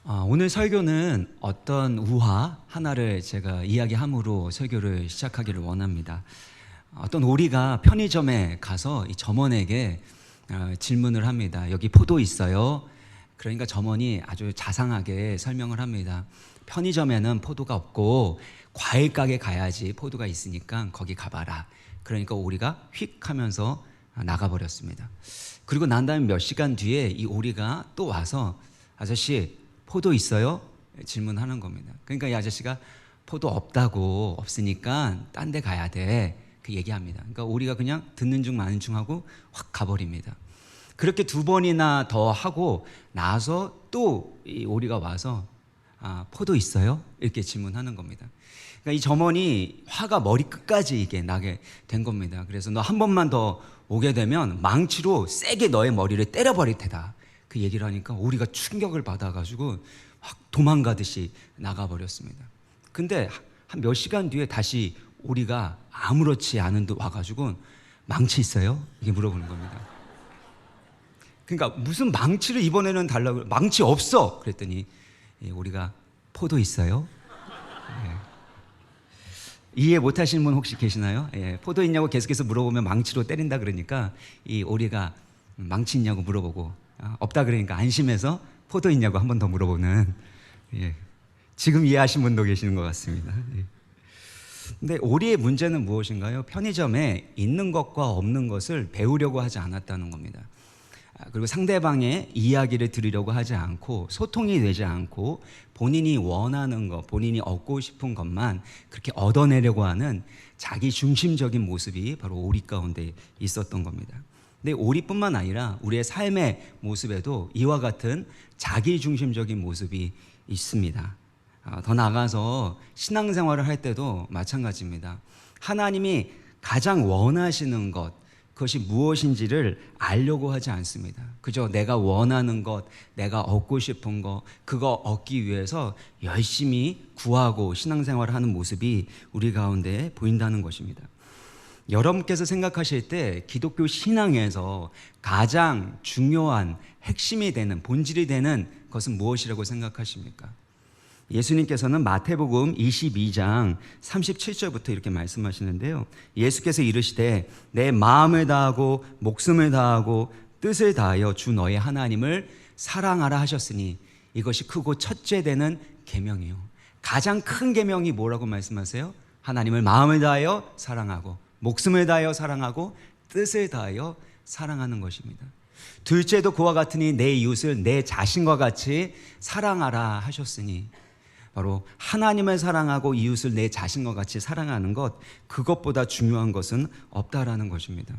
오늘 설교는 어떤 우화 하나를 제가 이야기함으로 설교를 시작하기를 원합니다. 어떤 오리가 편의점에 가서 이 점원에게 질문을 합니다. 여기 포도 있어요? 그러니까 점원이 아주 자상하게 설명을 합니다. 편의점에는 포도가 없고 과일 가게 가야지 포도가 있으니까 거기 가봐라. 그러니까 오리가 휙 하면서 나가버렸습니다. 그리고 난 다음에 몇 시간 뒤에 이 오리가 또 와서 아저씨 포도 있어요? 질문하는 겁니다. 그러니까 이 아저씨가 포도 없으니까 딴 데 가야 돼. 그 얘기합니다. 그러니까 오리가 그냥 듣는 중 마는 중 하고 확 가버립니다. 그렇게 두 번이나 더 하고 나서 또 이 오리가 와서 포도 있어요? 이렇게 질문하는 겁니다. 그러니까 이 점원이 화가 머리 끝까지 이게 나게 된 겁니다. 그래서 너 한 번만 더 오게 되면 망치로 세게 너의 머리를 때려버릴 테다. 그 얘기를 하니까 오리가 충격을 받아가지고 확 도망가듯이 나가버렸습니다. 근데 한 몇 시간 뒤에 다시 오리가 아무렇지 않은 듯 와가지고 망치 있어요? 이게 물어보는 겁니다. 그러니까 무슨 망치를 이번에는 달라고, 망치 없어! 그랬더니 오리가 포도 있어요? 이해 못하시는 분 혹시 계시나요? 포도 있냐고 계속해서 물어보면 망치로 때린다 그러니까 이 오리가 망치 있냐고 물어보고 없다 그러니까 안심해서 포도 있냐고 한 번 더 물어보는, 지금 이해하신 분도 계시는 것 같습니다. 근데 오리의 문제는 무엇인가요? 편의점에 있는 것과 없는 것을 배우려고 하지 않았다는 겁니다. 그리고 상대방의 이야기를 들으려고 하지 않고 소통이 되지 않고 본인이 원하는 것, 본인이 얻고 싶은 것만 그렇게 얻어내려고 하는 자기 중심적인 모습이 바로 오리 가운데 있었던 겁니다. 근데 오리뿐만 아니라 우리의 삶의 모습에도 이와 같은 자기 중심적인 모습이 있습니다. 더 나아가서 신앙생활을 할 때도 마찬가지입니다. 하나님이 가장 원하시는 것, 그것이 무엇인지를 알려고 하지 않습니다. 그저 내가 원하는 것, 내가 얻고 싶은 것, 그거 얻기 위해서 열심히 구하고 신앙생활을 하는 모습이 우리 가운데 보인다는 것입니다. 여러분께서 생각하실 때 기독교 신앙에서 가장 중요한 핵심이 되는, 본질이 되는 것은 무엇이라고 생각하십니까? 예수님께서는 마태복음 22장 37절부터 이렇게 말씀하시는데요. 예수께서 이르시되 내 마음을 다하고 목숨을 다하고 뜻을 다하여 주 너의 하나님을 사랑하라 하셨으니 이것이 크고 첫째 되는 계명이요. 가장 큰 계명이 뭐라고 말씀하세요? 하나님을 마음을 다하여 사랑하고 목숨을 다하여 사랑하고 뜻을 다하여 사랑하는 것입니다. 둘째도 그와 같으니 내 이웃을 내 자신과 같이 사랑하라 하셨으니 바로 하나님을 사랑하고 이웃을 내 자신과 같이 사랑하는 것, 그것보다 중요한 것은 없다라는 것입니다.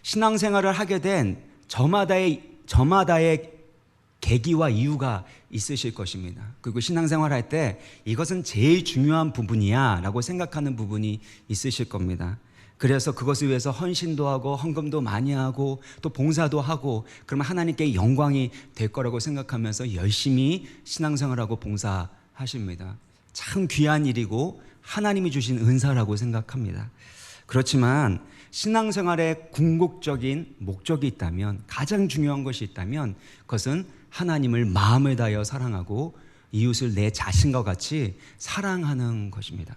신앙생활을 하게 된 저마다의 계기와 이유가 있으실 것입니다. 그리고 신앙생활 할 때 이것은 제일 중요한 부분이야 라고 생각하는 부분이 있으실 겁니다. 그래서 그것을 위해서 헌신도 하고 헌금도 많이 하고 또 봉사도 하고 그러면 하나님께 영광이 될 거라고 생각하면서 열심히 신앙생활하고 봉사하십니다. 참 귀한 일이고 하나님이 주신 은사라고 생각합니다. 그렇지만 신앙생활에 궁극적인 목적이 있다면, 가장 중요한 것이 있다면 그것은 하나님을 마음을 다하여 사랑하고 이웃을 내 자신과 같이 사랑하는 것입니다.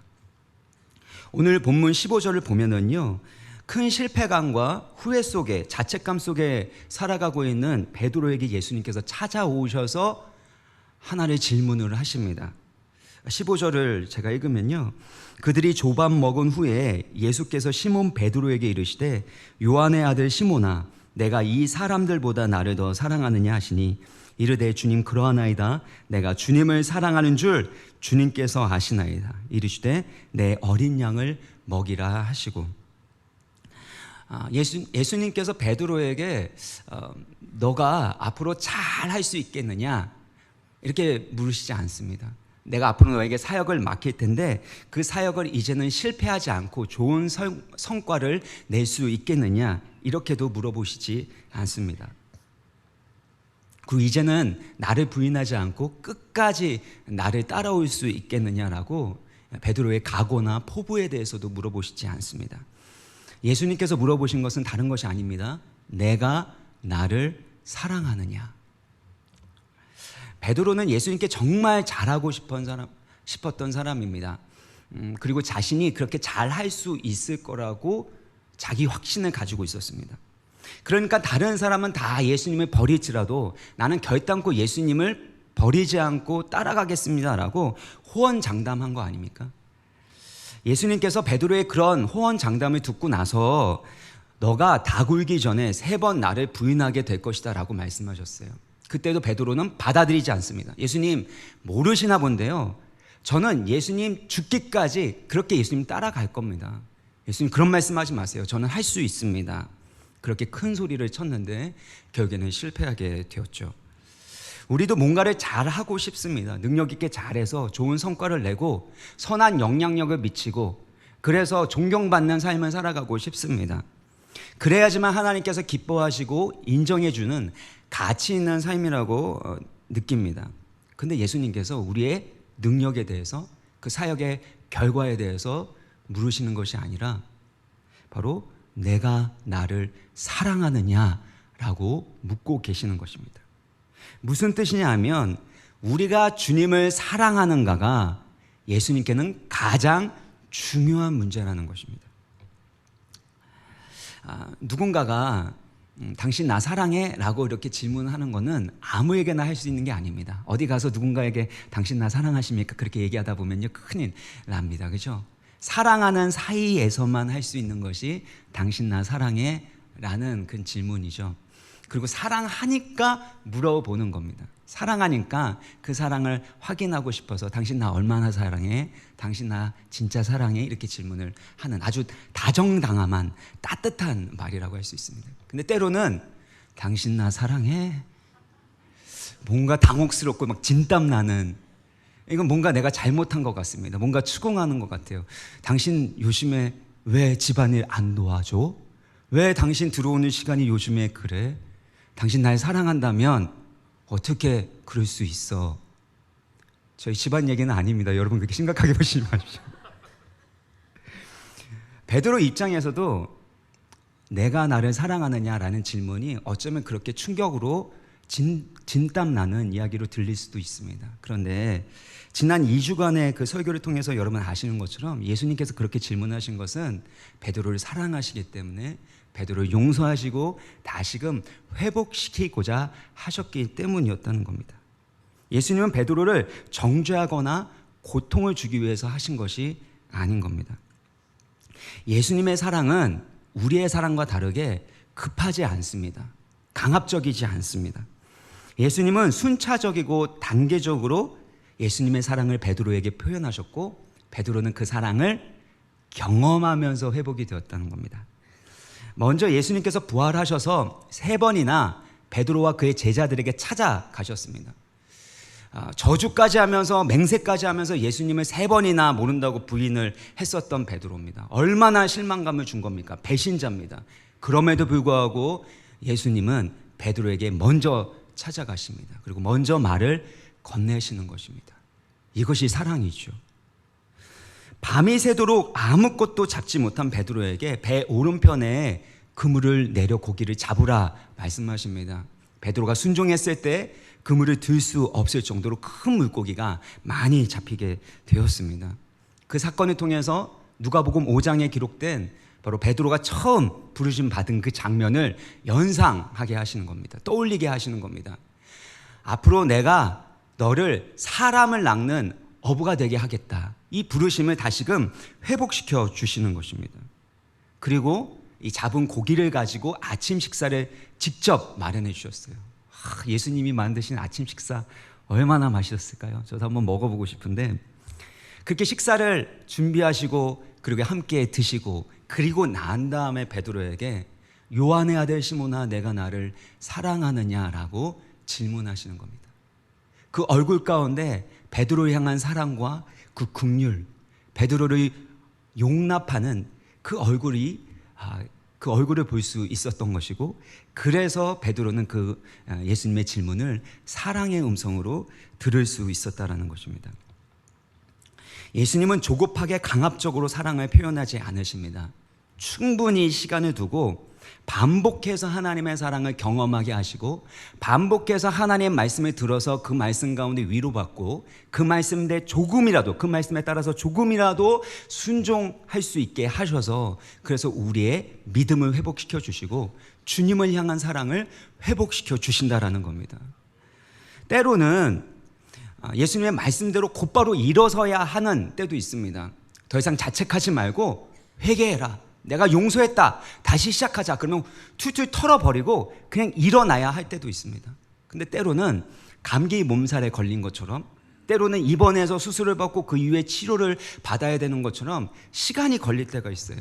오늘 본문 15절을 보면은요, 큰 실패감과 후회 속에, 자책감 속에 살아가고 있는 베드로에게 예수님께서 찾아오셔서 하나의 질문을 하십니다. 15절을 제가 읽으면요, 그들이 조밥 먹은 후에 예수께서 시몬 베드로에게 이르시되 요한의 아들 시몬아 내가 이 사람들보다 나를 더 사랑하느냐 하시니 이르되 주님 그러하나이다. 내가 주님을 사랑하는 줄 주님께서 아시나이다. 이르시되 내 어린 양을 먹이라 하시고, 예수님께서 베드로에게 너가 앞으로 잘 할 수 있겠느냐 이렇게 물으시지 않습니다. 내가 앞으로 너에게 사역을 맡길 텐데 그 사역을 이제는 실패하지 않고 좋은 성과를 낼 수 있겠느냐 이렇게도 물어보시지 않습니다. 그리고 이제는 나를 부인하지 않고 끝까지 나를 따라올 수 있겠느냐라고 베드로의 각오나 포부에 대해서도 물어보시지 않습니다. 예수님께서 물어보신 것은 다른 것이 아닙니다. 내가 나를 사랑하느냐. 베드로는 예수님께 정말 잘하고 싶었던 사람입니다. 그리고 자신이 그렇게 잘할 수 있을 거라고 자기 확신을 가지고 있었습니다. 그러니까 다른 사람은 다 예수님을 버릴지라도 나는 결단코 예수님을 버리지 않고 따라가겠습니다라고 호언장담한 거 아닙니까? 예수님께서 베드로의 그런 호언장담을 듣고 나서 너가 다 굴기 전에 3번 나를 부인하게 될 것이다 라고 말씀하셨어요. 그때도 베드로는 받아들이지 않습니다. 예수님 모르시나 본데요, 저는 예수님 죽기까지 그렇게 예수님 따라갈 겁니다. 예수님 그런 말씀하지 마세요. 저는 할 수 있습니다. 그렇게 큰 소리를 쳤는데 결국에는 실패하게 되었죠. 우리도 뭔가를 잘하고 싶습니다. 능력 있게 잘해서 좋은 성과를 내고 선한 영향력을 미치고 그래서 존경받는 삶을 살아가고 싶습니다. 그래야지만 하나님께서 기뻐하시고 인정해주는 가치 있는 삶이라고 느낍니다. 근데 예수님께서 우리의 능력에 대해서 그 사역의 결과에 대해서 물으시는 것이 아니라 바로 내가 나를 사랑하느냐라고 묻고 계시는 것입니다. 무슨 뜻이냐 하면 우리가 주님을 사랑하는가가 예수님께는 가장 중요한 문제라는 것입니다. 누군가가 당신 나 사랑해? 라고 이렇게 질문하는 것은 아무에게나 할 수 있는 게 아닙니다. 어디 가서 누군가에게 당신 나 사랑하십니까? 그렇게 얘기하다 보면요 큰일 납니다. 그죠? 사랑하는 사이에서만 할 수 있는 것이 당신 나 사랑해? 라는 그 질문이죠. 그리고 사랑하니까 물어보는 겁니다. 사랑하니까 그 사랑을 확인하고 싶어서 당신 나 얼마나 사랑해? 당신 나 진짜 사랑해? 이렇게 질문을 하는 아주 다정다감한 따뜻한 말이라고 할 수 있습니다. 근데 때로는 당신 나 사랑해? 뭔가 당혹스럽고 막 진땀 나는, 이건 뭔가 내가 잘못한 것 같습니다. 뭔가 추궁하는 것 같아요. 당신 요즘에 왜 집안일 안 도와줘? 왜 당신 들어오는 시간이 요즘에 그래? 당신 날 사랑한다면 어떻게 그럴 수 있어? 저희 집안 얘기는 아닙니다. 여러분 그렇게 심각하게 보시지 마십시오. 베드로 입장에서도 내가 나를 사랑하느냐라는 질문이 어쩌면 그렇게 충격으로 진땀 나는 이야기로 들릴 수도 있습니다. 그런데 지난 2주간의 그 설교를 통해서 여러분 아시는 것처럼 예수님께서 그렇게 질문하신 것은 베드로를 사랑하시기 때문에 베드로를 용서하시고 다시금 회복시키고자 하셨기 때문이었다는 겁니다. 예수님은 베드로를 정죄하거나 고통을 주기 위해서 하신 것이 아닌 겁니다. 예수님의 사랑은 우리의 사랑과 다르게 급하지 않습니다. 강압적이지 않습니다. 예수님은 순차적이고 단계적으로 예수님의 사랑을 베드로에게 표현하셨고 베드로는 그 사랑을 경험하면서 회복이 되었다는 겁니다. 먼저 예수님께서 부활하셔서 3번이나 베드로와 그의 제자들에게 찾아가셨습니다. 저주까지 하면서 맹세까지 하면서 예수님을 3번이나 모른다고 부인을 했었던 베드로입니다. 얼마나 실망감을 준 겁니까? 배신자입니다. 그럼에도 불구하고 예수님은 베드로에게 먼저 찾아가십니다. 그리고 먼저 말을 건네시는 것입니다. 이것이 사랑이죠. 밤이 새도록 아무것도 잡지 못한 베드로에게 배 오른편에 그물을 내려 고기를 잡으라 말씀하십니다. 베드로가 순종했을 때 그물을 들 수 없을 정도로 큰 물고기가 많이 잡히게 되었습니다. 그 사건을 통해서 누가복음 5장에 기록된 바로 베드로가 처음 부르심 받은 그 장면을 연상하게 하시는 겁니다. 떠올리게 하시는 겁니다. 앞으로 내가 너를 사람을 낚는 어부가 되게 하겠다. 이 부르심을 다시금 회복시켜 주시는 것입니다. 그리고 이 잡은 고기를 가지고 아침 식사를 직접 마련해 주셨어요. 예수님이 만드신 아침 식사 얼마나 맛있었을까요? 저도 한번 먹어보고 싶은데 그렇게 식사를 준비하시고 그리고 함께 드시고 그리고 난 다음에 베드로에게 요한의 아들 시몬아 내가 나를 사랑하느냐라고 질문하시는 겁니다. 그 얼굴 가운데 베드로를 향한 사랑과 그 긍휼, 베드로를 용납하는 그 얼굴을 볼 수 있었던 것이고 그래서 베드로는 그 예수님의 질문을 사랑의 음성으로 들을 수 있었다라는 것입니다. 예수님은 조급하게 강압적으로 사랑을 표현하지 않으십니다. 충분히 시간을 두고 반복해서 하나님의 사랑을 경험하게 하시고 반복해서 하나님의 말씀을 들어서 그 말씀 가운데 위로받고 그 말씀에 조금이라도 그 말씀에 따라서 조금이라도 순종할 수 있게 하셔서 그래서 우리의 믿음을 회복시켜 주시고 주님을 향한 사랑을 회복시켜 주신다라는 겁니다. 때로는 예수님의 말씀대로 곧바로 일어서야 하는 때도 있습니다. 더 이상 자책하지 말고 회개해라. 내가 용서했다. 다시 시작하자. 그러면 툴툴 털어버리고 그냥 일어나야 할 때도 있습니다. 근데 때로는 감기 몸살에 걸린 것처럼 때로는 입원해서 수술을 받고 그 이후에 치료를 받아야 되는 것처럼 시간이 걸릴 때가 있어요.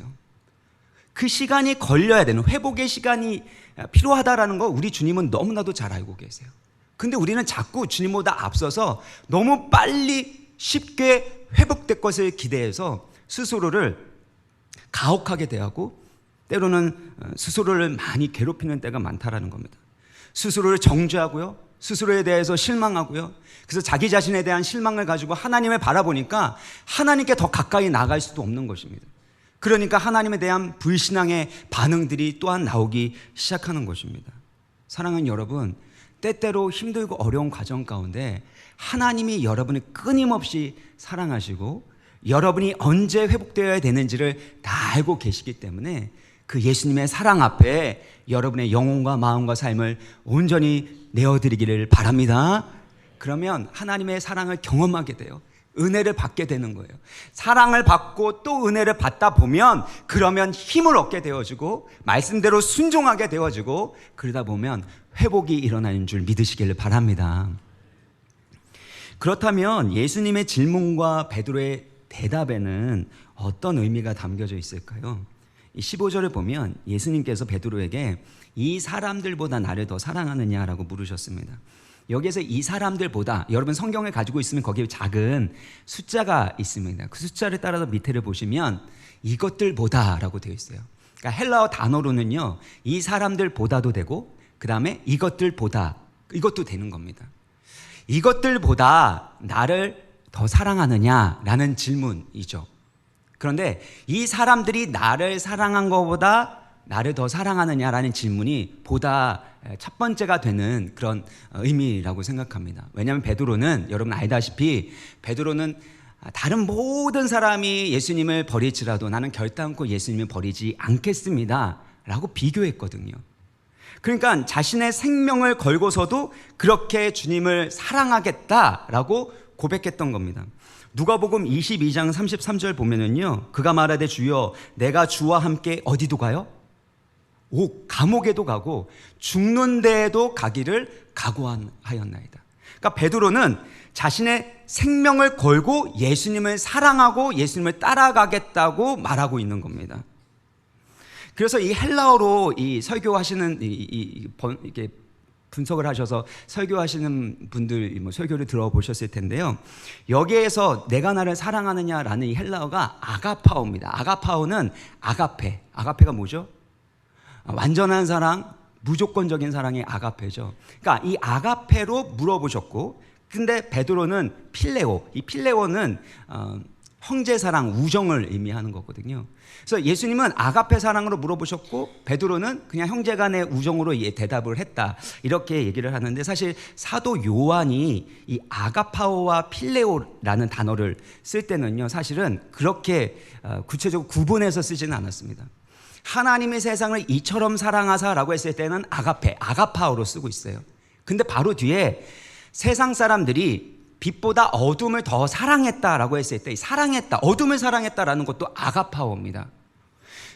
그 시간이 걸려야 되는 회복의 시간이 필요하다라는 거 우리 주님은 너무나도 잘 알고 계세요. 근데 우리는 자꾸 주님보다 앞서서 너무 빨리 쉽게 회복될 것을 기대해서 스스로를 가혹하게 대하고 때로는 스스로를 많이 괴롭히는 때가 많다라는 겁니다. 스스로를 정죄하고요. 스스로에 대해서 실망하고요. 그래서 자기 자신에 대한 실망을 가지고 하나님을 바라보니까 하나님께 더 가까이 나갈 수도 없는 것입니다. 그러니까 하나님에 대한 불신앙의 반응들이 또한 나오기 시작하는 것입니다. 사랑하는 여러분, 때때로 힘들고 어려운 과정 가운데 하나님이 여러분을 끊임없이 사랑하시고 여러분이 언제 회복되어야 되는지를 다 알고 계시기 때문에 그 예수님의 사랑 앞에 여러분의 영혼과 마음과 삶을 온전히 내어드리기를 바랍니다. 그러면 하나님의 사랑을 경험하게 돼요. 은혜를 받게 되는 거예요. 사랑을 받고 또 은혜를 받다 보면 그러면 힘을 얻게 되어지고 말씀대로 순종하게 되어지고 그러다 보면 회복이 일어나는 줄 믿으시기를 바랍니다. 그렇다면 예수님의 질문과 베드로의 대답에는 어떤 의미가 담겨져 있을까요? 15절을 보면 예수님께서 베드로에게 이 사람들보다 나를 더 사랑하느냐라고 물으셨습니다. 여기에서 이 사람들보다, 여러분 성경을 가지고 있으면 거기에 작은 숫자가 있습니다. 그 숫자를 따라서 밑에를 보시면 이것들보다라고 되어 있어요. 그러니까 헬라어 단어로는요, 이 사람들보다도 되고 그 다음에 이것들보다, 이것도 되는 겁니다. 이것들보다 나를 더 사랑하느냐라는 질문이죠. 그런데 이 사람들이 나를 사랑한 것보다 나를 더 사랑하느냐라는 질문이 보다 첫 번째가 되는 그런 의미라고 생각합니다. 왜냐하면 베드로는 여러분 알다시피 베드로는 다른 모든 사람이 예수님을 버릴지라도 나는 결단코 예수님을 버리지 않겠습니다 라고 비교했거든요. 그러니까 자신의 생명을 걸고서도 그렇게 주님을 사랑하겠다라고 고백했던 겁니다. 누가복음 22장 33절 보면은요, 그가 말하되 주여 내가 주와 함께 어디도 가요? 감옥에도 가고 죽는 데에도 가기를 각오하였나이다. 그러니까 베드로는 자신의 생명을 걸고 예수님을 사랑하고 예수님을 따라가겠다고 말하고 있는 겁니다. 그래서 이 헬라어로 이 설교하시는 이게 분석을 하셔서 설교하시는 분들 설교를 들어보셨을 텐데요. 여기에서 내가 나를 사랑하느냐라는 이 헬라어가 아가파오입니다. 아가파오는 아가페가 뭐죠? 완전한 사랑, 무조건적인 사랑이 아가페죠. 그러니까 이 아가페로 물어보셨고, 근데 베드로는 필레오, 이 필레오는 형제 사랑, 우정을 의미하는 거거든요. 그래서 예수님은 아가페 사랑으로 물어보셨고 베드로는 그냥 형제 간의 우정으로 대답을 했다, 이렇게 얘기를 하는데 사실 사도 요한이 이 아가파오와 필레오라는 단어를 쓸 때는요, 사실은 그렇게 구체적으로 구분해서 쓰지는 않았습니다. 하나님의 세상을 이처럼 사랑하사라고 했을 때는 아가파오로 쓰고 있어요. 근데 바로 뒤에 세상 사람들이 빛보다 어둠을 더 사랑했다라고 했을 때 사랑했다, 어둠을 사랑했다라는 것도 아가파오입니다.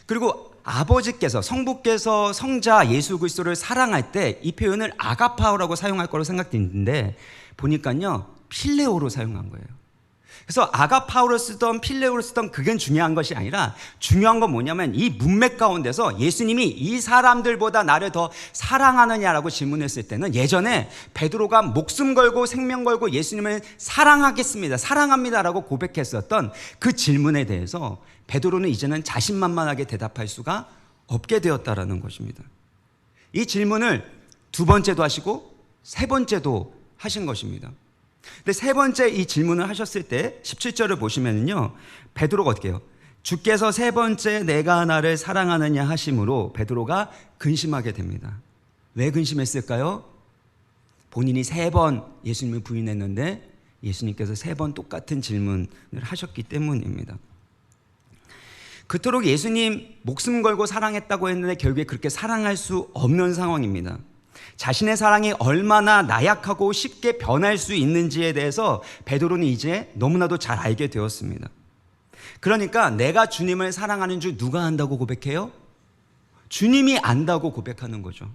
그리고 아버지께서, 성부께서 성자 예수 그리스도를 사랑할 때 이 표현을 아가파오라고 사용할 거로 생각되는데 보니까요, 필레오로 사용한 거예요. 그래서 아가파오로 쓰던 필레오로 쓰던 그게 중요한 것이 아니라 중요한 건 뭐냐면 이 문맥 가운데서 예수님이 이 사람들보다 나를 더 사랑하느냐라고 질문했을 때는 예전에 베드로가 목숨 걸고 생명 걸고 예수님을 사랑하겠습니다, 사랑합니다라고 고백했었던 그 질문에 대해서 베드로는 이제는 자신만만하게 대답할 수가 없게 되었다라는 것입니다. 이 질문을 두 번째도 하시고 세 번째도 하신 것입니다. 근데 세 번째 이 질문을 하셨을 때 17절을 보시면요, 베드로가 어떻게 해요? 주께서 세 번째 내가 나를 사랑하느냐 하심으로 베드로가 근심하게 됩니다. 왜 근심했을까요? 본인이 3번 예수님을 부인했는데 예수님께서 3번 똑같은 질문을 하셨기 때문입니다. 그토록 예수님 목숨 걸고 사랑했다고 했는데 결국에 그렇게 사랑할 수 없는 상황입니다. 자신의 사랑이 얼마나 나약하고 쉽게 변할 수 있는지에 대해서 베드로는 이제 너무나도 잘 알게 되었습니다. 그러니까 내가 주님을 사랑하는 줄 누가 안다고 고백해요? 주님이 안다고 고백하는 거죠.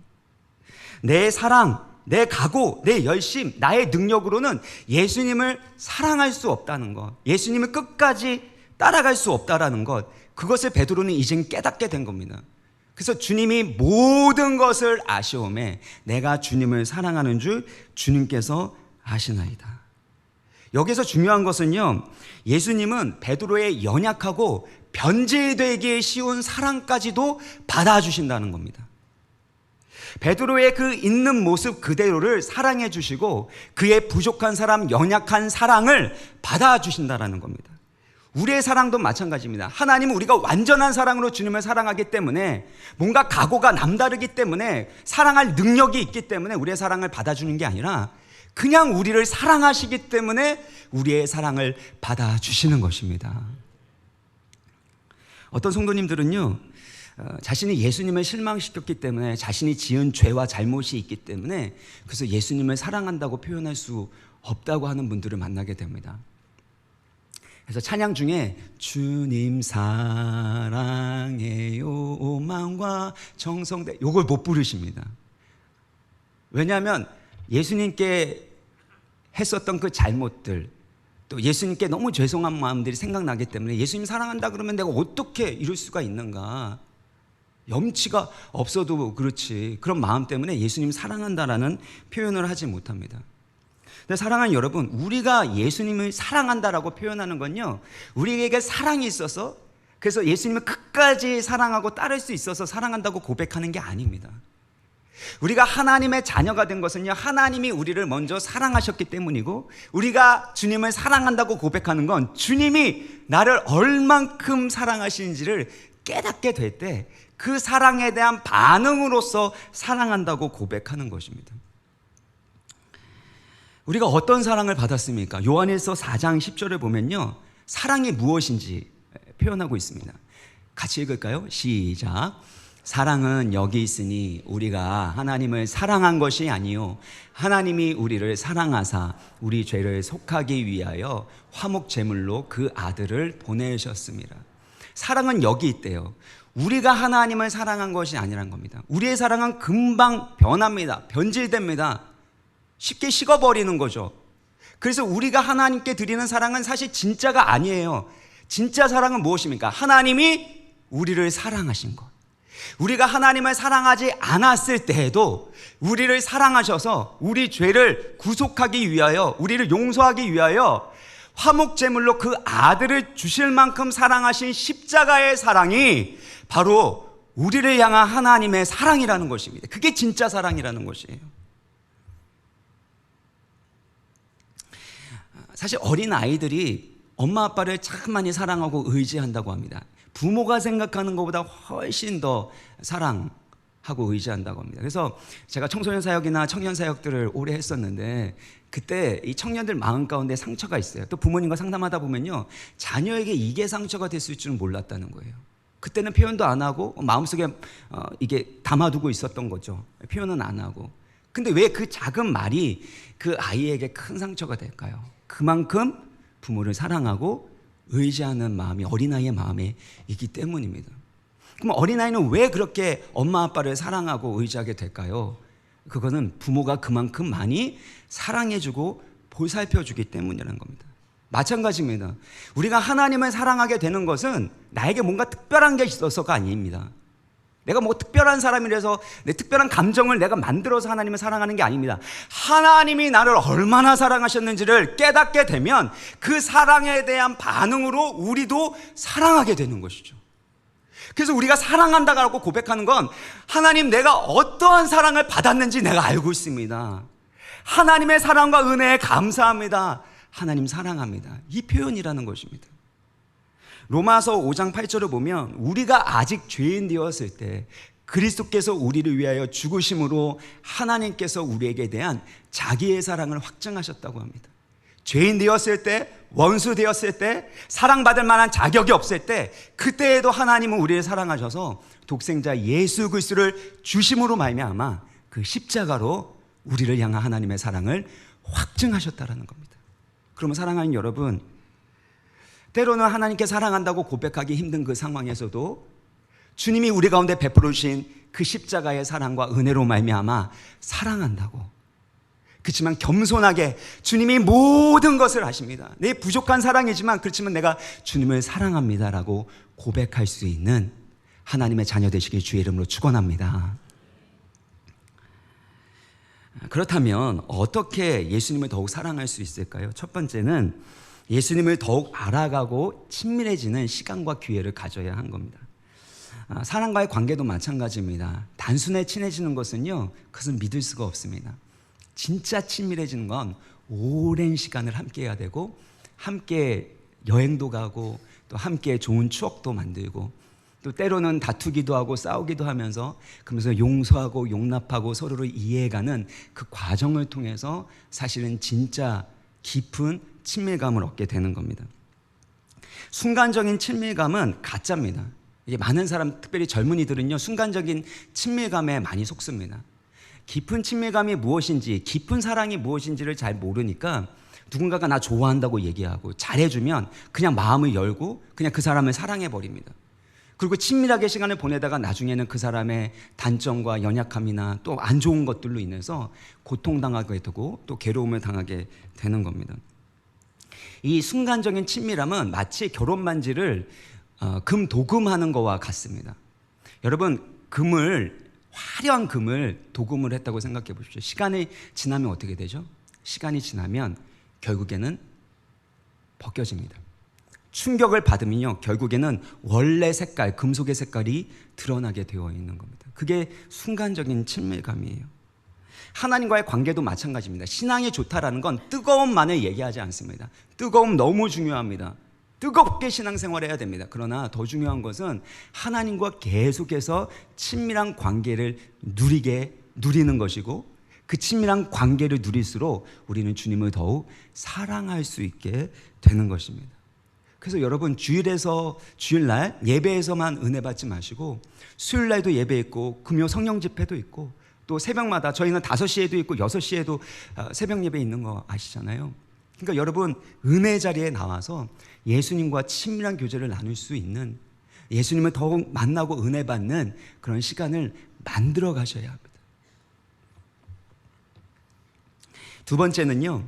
내 사랑, 내 각오, 내 열심, 나의 능력으로는 예수님을 사랑할 수 없다는 것, 예수님을 끝까지 따라갈 수 없다라는 것, 그것을 베드로는 이젠 깨닫게 된 겁니다. 그래서 주님이 모든 것을 아시오매 내가 주님을 사랑하는 줄 주님께서 아시나이다. 여기서 중요한 것은요, 예수님은 베드로의 연약하고 변질되기 쉬운 사랑까지도 받아주신다는 겁니다. 베드로의 그 있는 모습 그대로를 사랑해 주시고 그의 부족한 사람, 연약한 사랑을 받아주신다는 겁니다. 우리의 사랑도 마찬가지입니다. 하나님은 우리가 완전한 사랑으로 주님을 사랑하기 때문에, 뭔가 각오가 남다르기 때문에, 사랑할 능력이 있기 때문에 우리의 사랑을 받아주는 게 아니라 그냥 우리를 사랑하시기 때문에 우리의 사랑을 받아주시는 것입니다. 어떤 성도님들은요, 자신이 예수님을 실망시켰기 때문에, 자신이 지은 죄와 잘못이 있기 때문에 그래서 예수님을 사랑한다고 표현할 수 없다고 하는 분들을 만나게 됩니다. 그래서 찬양 중에 주님 사랑해요 마음과 정성대, 이걸 못 부르십니다. 왜냐하면 예수님께 했었던 그 잘못들, 또 예수님께 너무 죄송한 마음들이 생각나기 때문에 예수님 사랑한다 그러면 내가 어떻게 이럴 수가 있는가, 염치가 없어도 그렇지, 그런 마음 때문에 예수님 사랑한다라는 표현을 하지 못합니다. 근데 사랑하는 여러분, 우리가 예수님을 사랑한다라고 표현하는 건요, 우리에게 사랑이 있어서, 그래서 예수님을 끝까지 사랑하고 따를 수 있어서 사랑한다고 고백하는 게 아닙니다. 우리가 하나님의 자녀가 된 것은요, 하나님이 우리를 먼저 사랑하셨기 때문이고, 우리가 주님을 사랑한다고 고백하는 건 주님이 나를 얼만큼 사랑하시는지를 깨닫게 될 때 그 사랑에 대한 반응으로서 사랑한다고 고백하는 것입니다. 우리가 어떤 사랑을 받았습니까? 요한일서 4장 10절을 보면요, 사랑이 무엇인지 표현하고 있습니다. 같이 읽을까요? 시작. 사랑은 여기 있으니 우리가 하나님을 사랑한 것이 아니요 하나님이 우리를 사랑하사 우리 죄를 속하기 위하여 화목 제물로 그 아들을 보내셨습니다. 사랑은 여기 있대요. 우리가 하나님을 사랑한 것이 아니란 겁니다. 우리의 사랑은 금방 변합니다. 변질됩니다. 쉽게 식어버리는 거죠. 그래서 우리가 하나님께 드리는 사랑은 사실 진짜가 아니에요. 진짜 사랑은 무엇입니까? 하나님이 우리를 사랑하신 것. 우리가 하나님을 사랑하지 않았을 때에도 우리를 사랑하셔서 우리 죄를 구속하기 위하여, 우리를 용서하기 위하여 화목제물로 그 아들을 주실 만큼 사랑하신 십자가의 사랑이 바로 우리를 향한 하나님의 사랑이라는 것입니다. 그게 진짜 사랑이라는 것이에요. 사실 어린 아이들이 엄마 아빠를 참 많이 사랑하고 의지한다고 합니다. 부모가 생각하는 것보다 훨씬 더 사랑하고 의지한다고 합니다. 그래서 제가 청소년 사역이나 청년 사역들을 오래 했었는데, 그때 이 청년들 마음 가운데 상처가 있어요. 또 부모님과 상담하다 보면요, 자녀에게 이게 상처가 됐을 줄은 몰랐다는 거예요. 그때는 표현도 안 하고 마음속에 이게 담아두고 있었던 거죠. 표현은 안 하고. 근데 왜 그 작은 말이 그 아이에게 큰 상처가 될까요? 그만큼 부모를 사랑하고 의지하는 마음이 어린아이의 마음에 있기 때문입니다. 그럼 어린아이는 왜 그렇게 엄마 아빠를 사랑하고 의지하게 될까요? 그거는 부모가 그만큼 많이 사랑해주고 보살펴주기 때문이라는 겁니다. 마찬가지입니다. 우리가 하나님을 사랑하게 되는 것은 나에게 뭔가 특별한 게 있어서가 아닙니다. 내가 뭐 특별한 사람이라서 내 특별한 감정을 내가 만들어서 하나님을 사랑하는 게 아닙니다. 하나님이 나를 얼마나 사랑하셨는지를 깨닫게 되면 그 사랑에 대한 반응으로 우리도 사랑하게 되는 것이죠. 그래서 우리가 사랑한다고 고백하는 건, 하나님 내가 어떠한 사랑을 받았는지 내가 알고 있습니다. 하나님의 사랑과 은혜에 감사합니다. 하나님 사랑합니다. 이 표현이라는 것입니다. 로마서 5장 8절을 보면 우리가 아직 죄인 되었을 때 그리스도께서 우리를 위하여 죽으심으로 하나님께서 우리에게 대한 자기의 사랑을 확증하셨다고 합니다. 죄인 되었을 때, 원수 되었을 때, 사랑받을 만한 자격이 없을 때, 그때에도 하나님은 우리를 사랑하셔서 독생자 예수 그리스도를 주심으로 말미암아 그 십자가로 우리를 향한 하나님의 사랑을 확증하셨다라는 겁니다. 그러면 사랑하는 여러분, 때로는 하나님께 사랑한다고 고백하기 힘든 그 상황에서도 주님이 우리 가운데 베풀어 주신 그 십자가의 사랑과 은혜로 말미암아 사랑한다고, 그렇지만 겸손하게 주님이 모든 것을 아십니다, 내 부족한 사랑이지만 그렇지만 내가 주님을 사랑합니다라고 고백할 수 있는 하나님의 자녀 되시길 주의 이름으로 축원합니다. 그렇다면 어떻게 예수님을 더욱 사랑할 수 있을까요? 첫 번째는 예수님을 더욱 알아가고 친밀해지는 시간과 기회를 가져야 한 겁니다. 사람과의 관계도 마찬가지입니다. 단순히 친해지는 것은요, 그것은 믿을 수가 없습니다. 진짜 친밀해지는 건 오랜 시간을 함께 해야 되고, 함께 여행도 가고, 또 함께 좋은 추억도 만들고, 또 때로는 다투기도 하고 싸우기도 하면서 그러면서 용서하고 용납하고 서로를 이해해가는 그 과정을 통해서 사실은 진짜 깊은 친밀감을 얻게 되는 겁니다. 순간적인 친밀감은 가짜입니다. 이게 많은 사람, 특별히 젊은이들은요, 순간적인 친밀감에 많이 속습니다. 깊은 친밀감이 무엇인지, 깊은 사랑이 무엇인지를 잘 모르니까 누군가가 나 좋아한다고 얘기하고 잘해주면 그냥 마음을 열고 그냥 그 사람을 사랑해버립니다. 그리고 친밀하게 시간을 보내다가 나중에는 그 사람의 단점과 연약함이나 또 안 좋은 것들로 인해서 고통당하게 되고 또 괴로움을 당하게 되는 겁니다. 이 순간적인 친밀함은 마치 결혼 반지를 금 도금하는 거와 같습니다. 여러분, 화려한 금을 도금을 했다고 생각해 보십시오. 시간이 지나면 어떻게 되죠? 시간이 지나면 결국에는 벗겨집니다. 충격을 받으면요, 결국에는 원래 색깔, 금속의 색깔이 드러나게 되어 있는 겁니다. 그게 순간적인 친밀감이에요. 하나님과의 관계도 마찬가지입니다. 신앙이 좋다라는 건 뜨거움만을 얘기하지 않습니다. 뜨거움 너무 중요합니다. 뜨겁게 신앙생활을 해야 됩니다. 그러나 더 중요한 것은 하나님과 계속해서 친밀한 관계를 누리는 것이고, 그 친밀한 관계를 누릴수록 우리는 주님을 더욱 사랑할 수 있게 되는 것입니다. 그래서 여러분, 주일날 예배에서만 은혜 받지 마시고 수요일날도 예배 있고 금요 성령 집회도 있고 또 새벽마다 저희는 5시에도 있고 6시에도 새벽 예배 있는 거 아시잖아요. 그러니까 여러분, 은혜 자리에 나와서 예수님과 친밀한 교제를 나눌 수 있는, 예수님을 더욱 만나고 은혜 받는 그런 시간을 만들어 가셔야 합니다. 두 번째는요,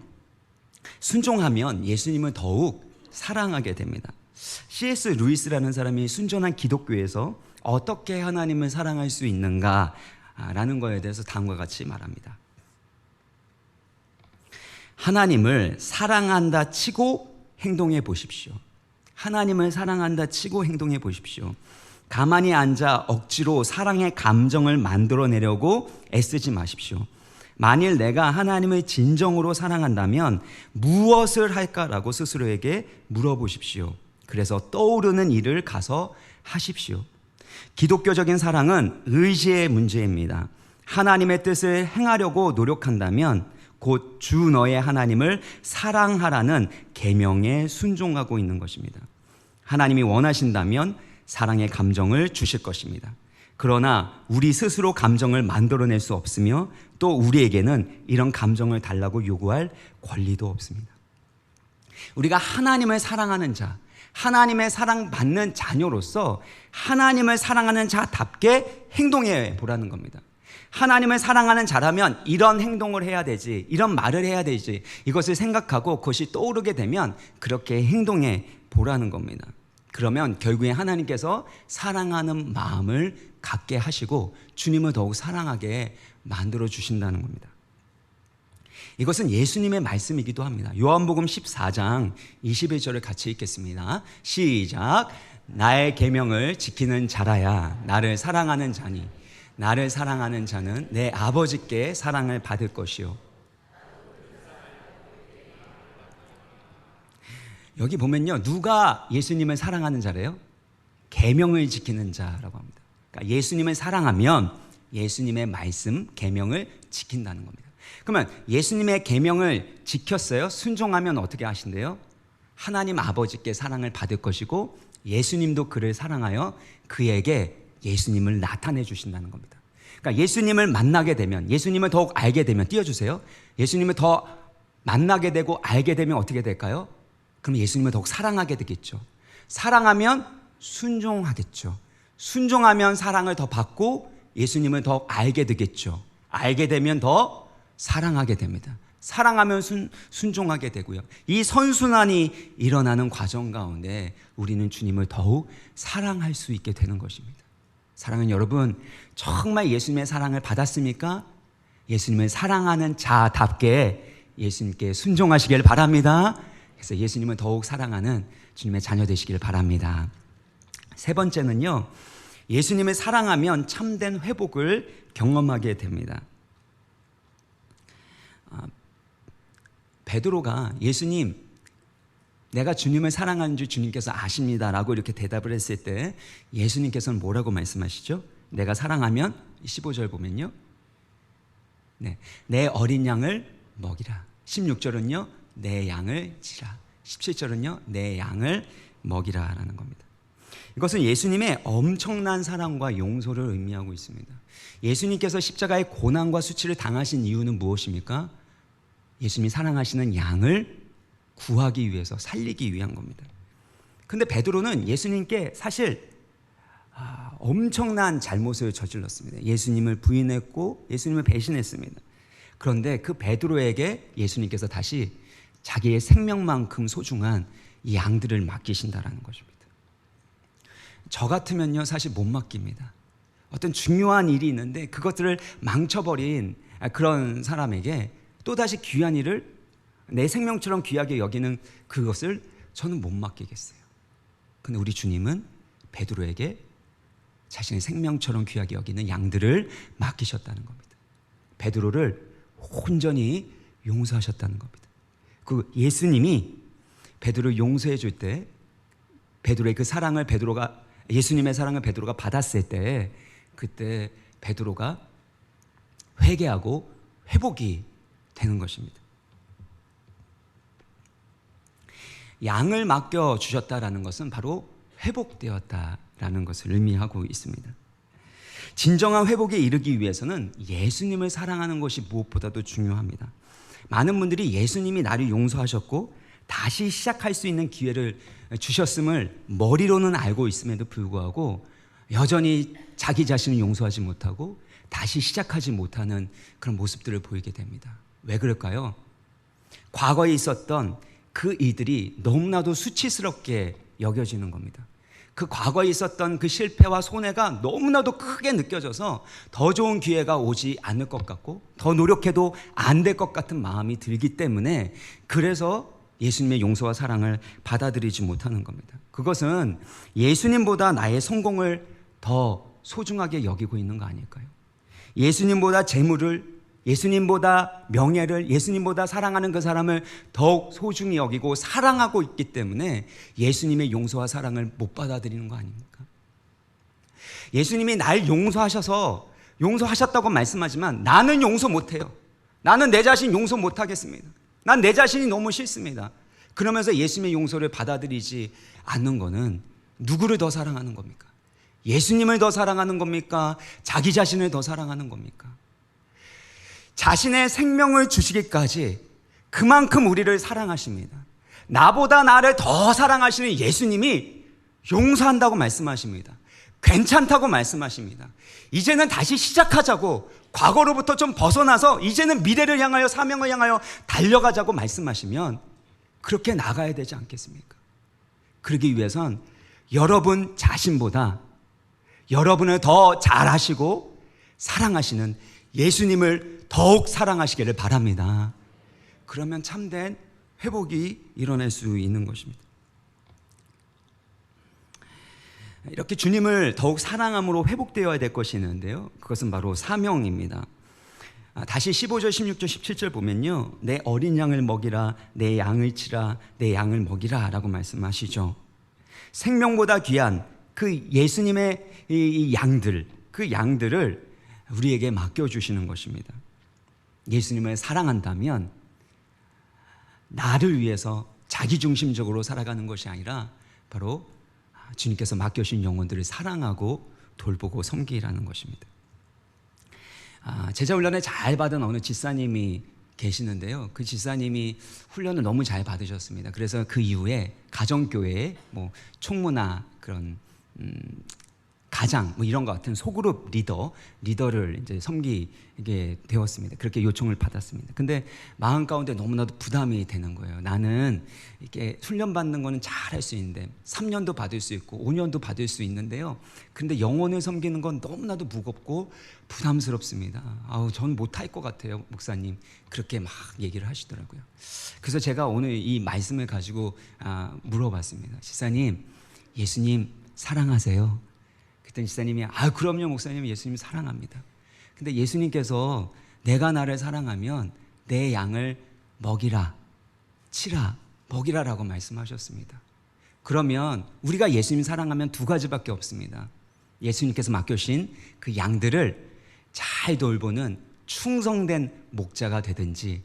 순종하면 예수님을 더욱 사랑하게 됩니다. C.S. 루이스라는 사람이 순전한 기독교에서 어떻게 하나님을 사랑할 수 있는가라는 것에 대해서 다음과 같이 말합니다. 하나님을 사랑한다 치고 행동해 보십시오. 하나님을 사랑한다 치고 행동해 보십시오. 가만히 앉아 억지로 사랑의 감정을 만들어내려고 애쓰지 마십시오. 만일 내가 하나님을 진정으로 사랑한다면 무엇을 할까라고 스스로에게 물어보십시오. 그래서 떠오르는 일을 가서 하십시오. 기독교적인 사랑은 의지의 문제입니다. 하나님의 뜻을 행하려고 노력한다면 곧 주 너의 하나님을 사랑하라는 계명에 순종하고 있는 것입니다. 하나님이 원하신다면 사랑의 감정을 주실 것입니다. 그러나 우리 스스로 감정을 만들어낼 수 없으며 또 우리에게는 이런 감정을 달라고 요구할 권리도 없습니다. 우리가 하나님을 사랑하는 자, 하나님의 사랑받는 자녀로서 하나님을 사랑하는 자답게 행동해 보라는 겁니다. 하나님을 사랑하는 자라면 이런 행동을 해야 되지, 이런 말을 해야 되지, 이것을 생각하고 그것이 떠오르게 되면 그렇게 행동해 보라는 겁니다. 그러면 결국에 하나님께서 사랑하는 마음을 갖게 하시고 주님을 더욱 사랑하게 만들어 주신다는 겁니다. 이것은 예수님의 말씀이기도 합니다. 요한복음 14장 21절을 같이 읽겠습니다. 시작. 나의 계명을 지키는 자라야 나를 사랑하는 자니 나를 사랑하는 자는 내 아버지께 사랑을 받을 것이요. 여기 보면요, 누가 예수님을 사랑하는 자래요? 계명을 지키는 자라고 합니다. 그러니까 예수님을 사랑하면 예수님의 말씀, 계명을 지킨다는 겁니다. 그러면 예수님의 계명을 지켰어요? 순종하면 어떻게 하신대요? 하나님 아버지께 사랑을 받을 것이고 예수님도 그를 사랑하여 그에게 예수님을 나타내 주신다는 겁니다. 그러니까 예수님을 만나게 되면, 예수님을 더욱 알게 되면, 띄워주세요. 예수님을 더 만나게 되고 알게 되면 어떻게 될까요? 그럼 예수님을 더욱 사랑하게 되겠죠. 사랑하면 순종하겠죠. 순종하면 사랑을 더 받고 예수님을 더 알게 되겠죠. 알게 되면 더 사랑하게 됩니다. 사랑하면 순종하게 되고요. 이 선순환이 일어나는 과정 가운데 우리는 주님을 더욱 사랑할 수 있게 되는 것입니다. 사랑하는 여러분, 정말 예수님의 사랑을 받았습니까? 예수님을 사랑하는 자답게 예수님께 순종하시길 바랍니다. 그래서 예수님을 더욱 사랑하는 주님의 자녀 되시길 바랍니다. 세 번째는요, 예수님을 사랑하면 참된 회복을 경험하게 됩니다. 베드로가 예수님, 내가 주님을 사랑하는 줄 주님께서 아십니다 라고 이렇게 대답을 했을 때 예수님께서는 뭐라고 말씀하시죠? 내가 사랑하면 15절 보면요, 내 어린 양을 먹이라. 16절은요, 내 양을 치라. 17절은요, 내 양을 먹이라 라는 겁니다. 이것은 예수님의 엄청난 사랑과 용서를 의미하고 있습니다. 예수님께서 십자가의 고난과 수치를 당하신 이유는 무엇입니까? 예수님이 사랑하시는 양을 구하기 위해서, 살리기 위한 겁니다. 근데 베드로는 예수님께 사실 엄청난 잘못을 저질렀습니다. 예수님을 부인했고 예수님을 배신했습니다. 그런데 그 베드로에게 예수님께서 다시 자기의 생명만큼 소중한 이 양들을 맡기신다라는 것입니다. 저 같으면요, 사실 못 맡깁니다. 어떤 중요한 일이 있는데 그것들을 망쳐버린 그런 사람에게 또다시 귀한 일을 내 생명처럼 귀하게 여기는 그것을 저는 못 맡기겠어요. 근데 우리 주님은 베드로에게 자신의 생명처럼 귀하게 여기는 양들을 맡기셨다는 겁니다. 베드로를 온전히 용서하셨다는 겁니다. 그 예수님이 베드로를 용서해 줄 때, 베드로의 그 사랑을 예수님의 사랑을 베드로가 받았을 때, 그때 베드로가 회개하고 회복이 되는 것입니다. 양을 맡겨 주셨다라는 것은 바로 회복되었다라는 것을 의미하고 있습니다. 진정한 회복에 이르기 위해서는 예수님을 사랑하는 것이 무엇보다도 중요합니다. 많은 분들이 예수님이 나를 용서하셨고 다시 시작할 수 있는 기회를 주셨음을 머리로는 알고 있음에도 불구하고 여전히 자기 자신을 용서하지 못하고 다시 시작하지 못하는 그런 모습들을 보이게 됩니다. 왜 그럴까요? 과거에 있었던 그 일들이 너무나도 수치스럽게 여겨지는 겁니다. 그 과거에 있었던 그 실패와 손해가 너무나도 크게 느껴져서 더 좋은 기회가 오지 않을 것 같고 더 노력해도 안 될 것 같은 마음이 들기 때문에, 그래서 예수님의 용서와 사랑을 받아들이지 못하는 겁니다. 그것은 예수님보다 나의 성공을 더 소중하게 여기고 있는 거 아닐까요? 예수님보다 재물을, 예수님보다 명예를, 예수님보다 사랑하는 그 사람을 더욱 소중히 여기고 사랑하고 있기 때문에 예수님의 용서와 사랑을 못 받아들이는 거 아닙니까? 예수님이 날 용서하셨다고 말씀하지만 나는 용서 못해요. 나는 내 자신 용서 못하겠습니다. 난 내 자신이 너무 싫습니다. 그러면서 예수님의 용서를 받아들이지 않는 것은 누구를 더 사랑하는 겁니까? 예수님을 더 사랑하는 겁니까? 자기 자신을 더 사랑하는 겁니까? 자신의 생명을 주시기까지 그만큼 우리를 사랑하십니다. 나보다 나를 더 사랑하시는 예수님이 용서한다고 말씀하십니다. 괜찮다고 말씀하십니다. 이제는 다시 시작하자고, 과거로부터 좀 벗어나서 이제는 미래를 향하여, 사명을 향하여 달려가자고 말씀하시면 그렇게 나가야 되지 않겠습니까? 그러기 위해선 여러분 자신보다 여러분을 더 잘하시고 사랑하시는 예수님을 더욱 사랑하시기를 바랍니다. 그러면 참된 회복이 일어날 수 있는 것입니다. 이렇게 주님을 더욱 사랑함으로 회복되어야 될 것이 있는데요, 그것은 바로 사명입니다. 다시 15절, 16절, 17절 보면요, 내 어린 양을 먹이라, 내 양을 치라, 내 양을 먹이라 라고 말씀하시죠. 생명보다 귀한 그 예수님의 이 양들, 그 양들을 우리에게 맡겨주시는 것입니다. 예수님을 사랑한다면 나를 위해서 자기중심적으로 살아가는 것이 아니라 바로 주님께서 맡겨주신 영혼들을 사랑하고 돌보고 섬기라는 것입니다. 제자 훈련을 잘 받은 어느 집사님이 계시는데요, 그 집사님이 훈련을 너무 잘 받으셨습니다. 그래서 그 이후에 가정교회에 뭐 총무나 그런 가장 뭐 이런 것 같은 소그룹 리더를 이제 섬기게 되었습니다. 그렇게 요청을 받았습니다. 근데 마음 가운데 너무나도 부담이 되는 거예요. 나는 이렇게 훈련 받는 거는 잘 할 수 있는데 3년도 받을 수 있고 5년도 받을 수 있는데요, 근데 영혼을 섬기는 건 너무나도 무겁고 부담스럽습니다. 전 못할 것 같아요, 목사님. 그렇게 막 얘기를 하시더라고요. 그래서 제가 오늘 이 말씀을 가지고 물어봤습니다. 집사님, 예수님 사랑하세요? 그랬더니 집사님이 그럼요 목사님, 예수님 사랑합니다. 근데 예수님께서 내가 나를 사랑하면 내 양을 먹이라, 치라, 먹이라라고 말씀하셨습니다. 그러면 우리가 예수님 사랑하면 두 가지밖에 없습니다. 예수님께서 맡겨주신 그 양들을 잘 돌보는 충성된 목자가 되든지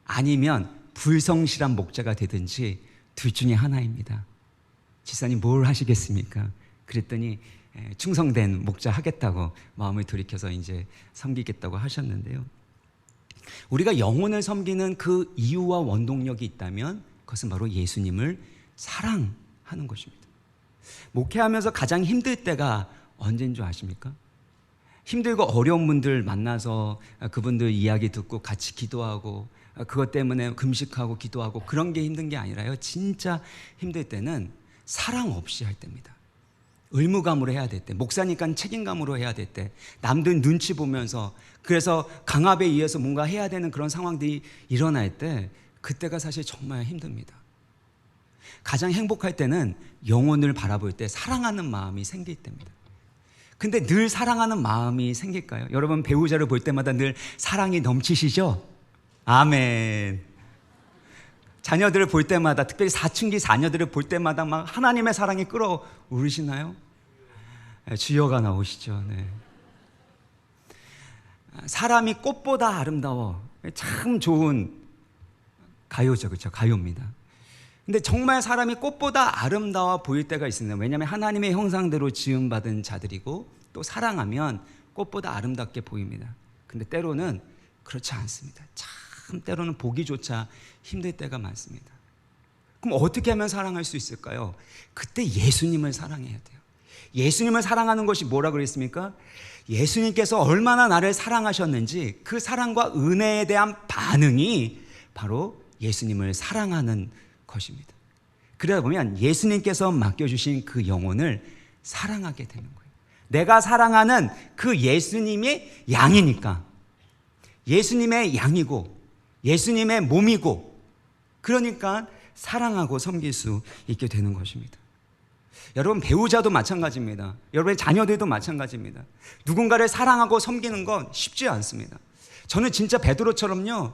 아니면 불성실한 목자가 되든지 둘 중에 하나입니다. 집사님 뭘 하시겠습니까? 그랬더니 충성된 목자 하겠다고 마음을 돌이켜서 이제 섬기겠다고 하셨는데요, 우리가 영혼을 섬기는 그 이유와 원동력이 있다면 그것은 바로 예수님을 사랑하는 것입니다. 목회하면서 가장 힘들 때가 언제인 줄 아십니까? 힘들고 어려운 분들 만나서 그분들 이야기 듣고 같이 기도하고 그것 때문에 금식하고 기도하고 그런 게 힘든 게 아니라요, 진짜 힘들 때는 사랑 없이 할 때입니다. 의무감으로 해야 될 때, 목사니까 책임감으로 해야 될 때, 남들 눈치 보면서, 그래서 강압에 의해서 뭔가 해야 되는 그런 상황들이 일어날 때, 그때가 사실 정말 힘듭니다. 가장 행복할 때는 영혼을 바라볼 때 사랑하는 마음이 생길 때입니다. 근데 늘 사랑하는 마음이 생길까요? 여러분 배우자를 볼 때마다 늘 사랑이 넘치시죠? 아멘. 자녀들을 볼 때마다, 특별히 사춘기 자녀들을 볼 때마다 막 하나님의 사랑이 끓어오르시나요? 주여가 나오시죠. 네. 사람이 꽃보다 아름다워, 참 좋은 가요죠, 그렇죠? 가요입니다. 근데 정말 사람이 꽃보다 아름다워 보일 때가 있습니다. 왜냐하면 하나님의 형상대로 지음받은 자들이고 또 사랑하면 꽃보다 아름답게 보입니다. 근데 때로는 그렇지 않습니다. 참 때로는 보기조차 힘들 때가 많습니다. 그럼 어떻게 하면 사랑할 수 있을까요? 그때 예수님을 사랑해야 돼요. 예수님을 사랑하는 것이 뭐라고 그랬습니까? 예수님께서 얼마나 나를 사랑하셨는지 그 사랑과 은혜에 대한 반응이 바로 예수님을 사랑하는 것입니다. 그러다 보면 예수님께서 맡겨주신 그 영혼을 사랑하게 되는 거예요. 내가 사랑하는 그 예수님의 양이니까, 예수님의 양이고 예수님의 몸이고, 그러니까 사랑하고 섬길 수 있게 되는 것입니다. 여러분 배우자도 마찬가지입니다. 여러분의 자녀들도 마찬가지입니다. 누군가를 사랑하고 섬기는 건 쉽지 않습니다. 저는 진짜 베드로처럼요,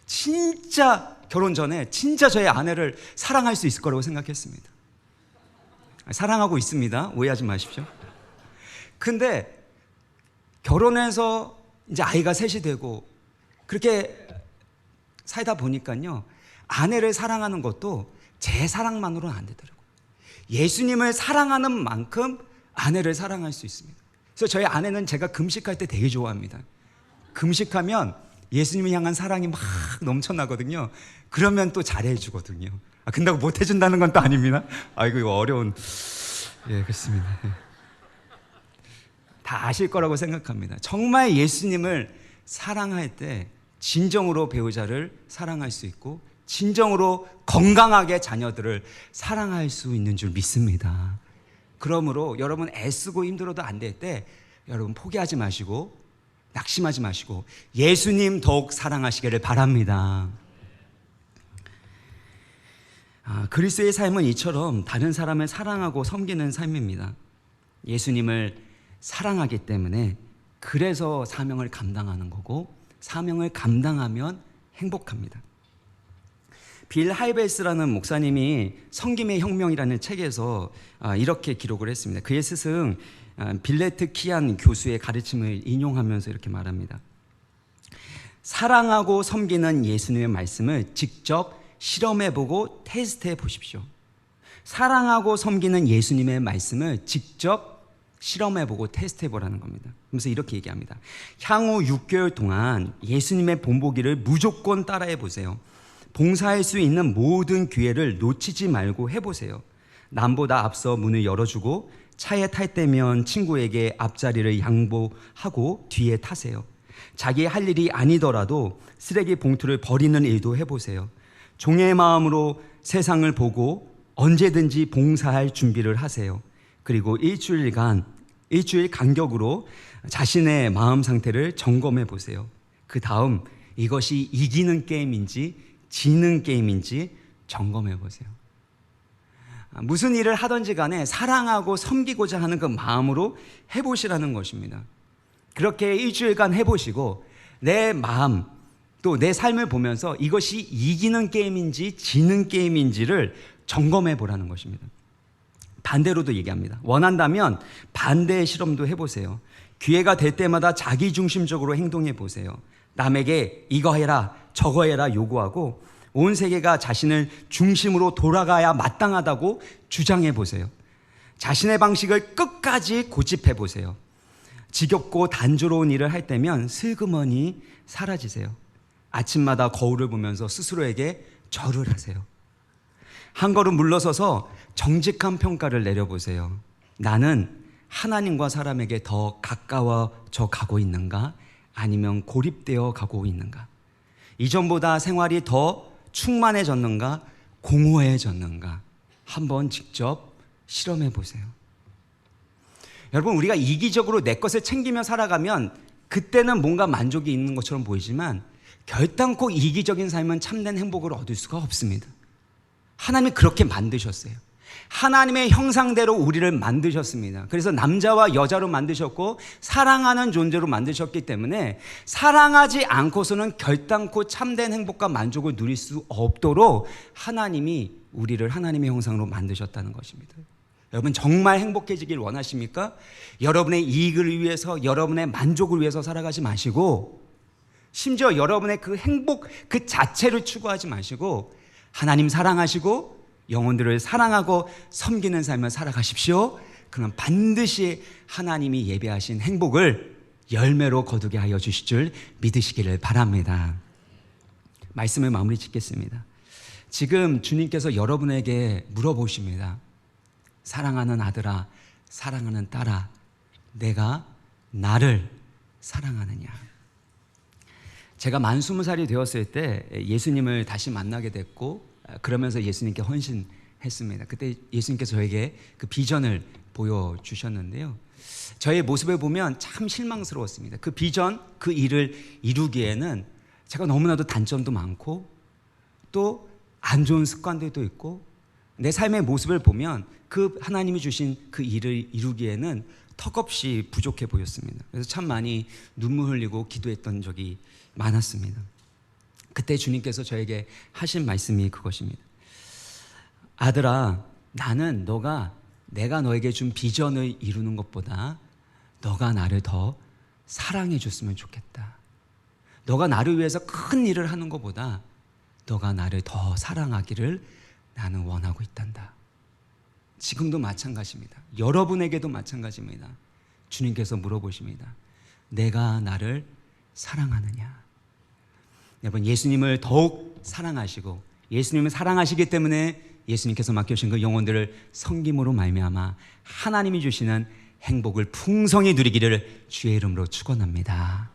진짜 결혼 전에 진짜 저의 아내를 사랑할 수 있을 거라고 생각했습니다. 사랑하고 있습니다. 오해하지 마십시오. 근데 결혼해서 이제 아이가 셋이 되고 그렇게 살다 보니까요, 아내를 사랑하는 것도 제 사랑만으로는 안 되더라고요. 예수님을 사랑하는 만큼 아내를 사랑할 수 있습니다. 그래서 저희 아내는 제가 금식할 때 되게 좋아합니다. 금식하면 예수님을 향한 사랑이 막 넘쳐나거든요. 그러면 또 잘해주거든요. 근다고 못해준다는 건 또 아닙니다. 이거 어려운, 그렇습니다. 다 아실 거라고 생각합니다. 정말 예수님을 사랑할 때 진정으로 배우자를 사랑할 수 있고 진정으로 건강하게 자녀들을 사랑할 수 있는 줄 믿습니다. 그러므로 여러분 애쓰고 힘들어도 안 될 때 여러분 포기하지 마시고 낙심하지 마시고 예수님 더욱 사랑하시기를 바랍니다. 그리스도의 삶은 이처럼 다른 사람을 사랑하고 섬기는 삶입니다. 예수님을 사랑하기 때문에 그래서 사명을 감당하는 거고, 사명을 감당하면 행복합니다. 빌 하이베스라는 목사님이 섬김의 혁명이라는 책에서 이렇게 기록을 했습니다. 그의 스승 빌레트 키안 교수의 가르침을 인용하면서 이렇게 말합니다. 사랑하고 섬기는 예수님의 말씀을 직접 실험해보고 테스트해 보십시오. 사랑하고 섬기는 예수님의 말씀을 직접 실험해보고 테스트해보라는 겁니다. 그래서 이렇게 얘기합니다. 향후 6개월 동안 예수님의 본보기를 무조건 따라해보세요. 봉사할 수 있는 모든 기회를 놓치지 말고 해보세요. 남보다 앞서 문을 열어주고 차에 탈 때면 친구에게 앞자리를 양보하고 뒤에 타세요. 자기 할 일이 아니더라도 쓰레기 봉투를 버리는 일도 해보세요. 종의 마음으로 세상을 보고 언제든지 봉사할 준비를 하세요. 그리고 일주일 간격으로 자신의 마음 상태를 점검해 보세요. 그 다음 이것이 이기는 게임인지 지는 게임인지 점검해 보세요. 무슨 일을 하든지 간에 사랑하고 섬기고자 하는 그 마음으로 해보시라는 것입니다. 그렇게 일주일간 해보시고 내 마음 또 내 삶을 보면서 이것이 이기는 게임인지 지는 게임인지를 점검해 보라는 것입니다. 반대로도 얘기합니다. 원한다면 반대의 실험도 해보세요. 기회가 될 때마다 자기중심적으로 행동해 보세요. 남에게 이거 해라 저거 해라 요구하고 온 세계가 자신을 중심으로 돌아가야 마땅하다고 주장해 보세요. 자신의 방식을 끝까지 고집해 보세요. 지겹고 단조로운 일을 할 때면 슬그머니 사라지세요. 아침마다 거울을 보면서 스스로에게 절을 하세요. 한 걸음 물러서서 정직한 평가를 내려보세요. 나는 하나님과 사람에게 더 가까워져 가고 있는가? 아니면 고립되어 가고 있는가? 이전보다 생활이 더 충만해졌는가? 공허해졌는가? 한번 직접 실험해 보세요. 여러분, 우리가 이기적으로 내 것을 챙기며 살아가면 그때는 뭔가 만족이 있는 것처럼 보이지만 결단코 이기적인 삶은 참된 행복을 얻을 수가 없습니다. 하나님이 그렇게 만드셨어요. 하나님의 형상대로 우리를 만드셨습니다. 그래서 남자와 여자로 만드셨고 사랑하는 존재로 만드셨기 때문에 사랑하지 않고서는 결단코 참된 행복과 만족을 누릴 수 없도록 하나님이 우리를 하나님의 형상으로 만드셨다는 것입니다. 여러분 정말 행복해지길 원하십니까? 여러분의 이익을 위해서 여러분의 만족을 위해서 살아가지 마시고 심지어 여러분의 그 행복 그 자체를 추구하지 마시고 하나님 사랑하시고 영혼들을 사랑하고 섬기는 삶을 살아가십시오. 그럼 반드시 하나님이 예배하신 행복을 열매로 거두게 하여 주실 줄 믿으시기를 바랍니다. 말씀을 마무리 짓겠습니다. 지금 주님께서 여러분에게 물어보십니다. 사랑하는 아들아, 사랑하는 딸아, 내가 나를 사랑하느냐? 제가 만 20살이 되었을 때 예수님을 다시 만나게 됐고 그러면서 예수님께 헌신했습니다. 그때 예수님께서 저에게 그 비전을 보여주셨는데요. 저의 모습을 보면 참 실망스러웠습니다. 그 비전, 그 일을 이루기에는 제가 너무나도 단점도 많고 또 안 좋은 습관들도 있고 내 삶의 모습을 보면 그 하나님이 주신 그 일을 이루기에는 턱없이 부족해 보였습니다. 그래서 참 많이 눈물 흘리고 기도했던 적이 많았습니다. 그때 주님께서 저에게 하신 말씀이 그것입니다. 아들아, 나는 내가 너에게 준 비전을 이루는 것보다 너가 나를 더 사랑해 줬으면 좋겠다. 너가 나를 위해서 큰 일을 하는 것보다 너가 나를 더 사랑하기를 나는 원하고 있단다. 지금도 마찬가지입니다. 여러분에게도 마찬가지입니다. 주님께서 물어보십니다. 내가 나를 사랑하느냐? 여러분, 예수님을 더욱 사랑하시고 예수님을 사랑하시기 때문에 예수님께서 맡겨주신 그 영혼들을 섬김으로 말미암아 하나님이 주시는 행복을 풍성히 누리기를 주의 이름으로 축원합니다.